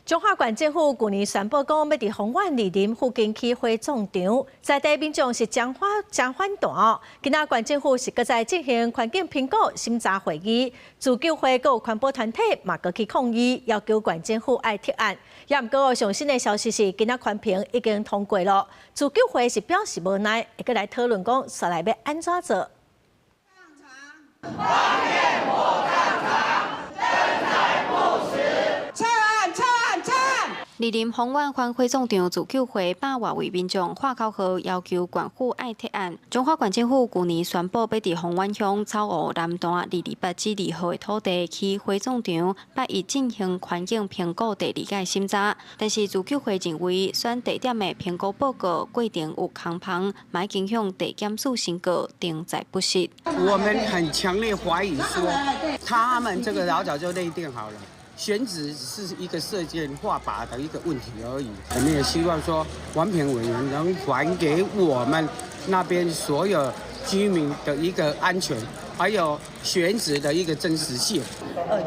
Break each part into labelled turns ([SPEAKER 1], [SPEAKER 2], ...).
[SPEAKER 1] 中华县政府去年宣布讲，要伫丰原二林附近起火葬场，在地民众是真反弹。今仔县政府是搁在进行环境评估审查会议，自救会各环保团体嘛搁去抗议，要求县政府爱撤案。也毋过上新的消息是，今仔环评已经通过了，自救会是表示无奈，会搁来讨论讲，接下来要安怎做。
[SPEAKER 2] 二林丰原县火葬场自救会100多位民众画口号，要求县府爱撤案。中华县政府去年宣布要伫丰原乡草湖南段228至2号的土地起火葬场，8月进行环境评估第2届审查。但是自救会认为，选地点的评估报告过程有空棚，已经向地检署申告，定在不实。
[SPEAKER 3] 我们很强烈怀疑说，他们这个老早就内定好了。选址是一个射箭画靶的一个问题而已，我们也希望说环评委员能还给我们那边所有居民的一个安全，还有选址的一个真实性。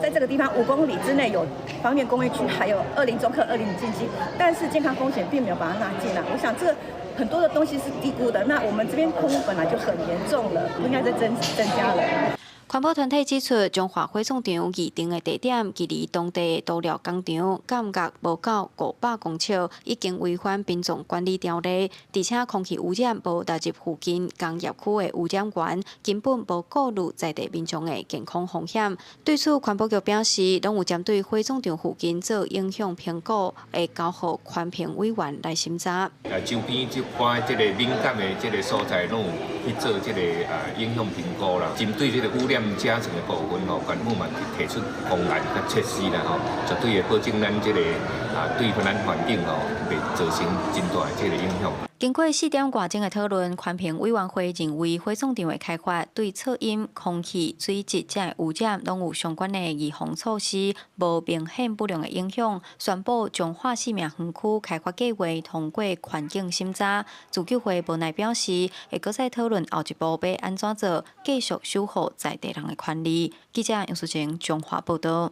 [SPEAKER 4] 在这个地方5公里之内有方面工业区，还有20中客、20禁忌，但是健康风险并没有把它纳进来。我想这很多的东西是低估的，那我们这边空污本来就很严重了，不应该再增加了。
[SPEAKER 2] 环保团体指出，中华火葬场预定的地点距离当地的涂料工厂间隔无到500公尺，已经违反殡葬管理条例，而且空气污染无踏入附近工业区的污染源，根本无顾虑在地民众的健康风险。对此，环保局表示，拢有针对火葬场附近做影响评估，会交予环评委员来审查。
[SPEAKER 5] 周边这块这个敏感的这个所在，拢有去做这个影响评估啦，针对这个污染加成的部分吼，县府嘛提出方案甲措施啦吼，绝对会保证咱这个对咱环境吼袂造成真大的这个影响。
[SPEAKER 2] 经过4点外钟的讨论，环评委员会认为火葬场的开发对噪音、空气、水质这的污染拢有相关的预防措施，无明显不良的影响。宣布中华生命园区开发计划通过环境审查。自救会无奈表示，会搁再讨论后一步要安怎做，继续守护在地人的权利。记者杨淑晴，中华报道。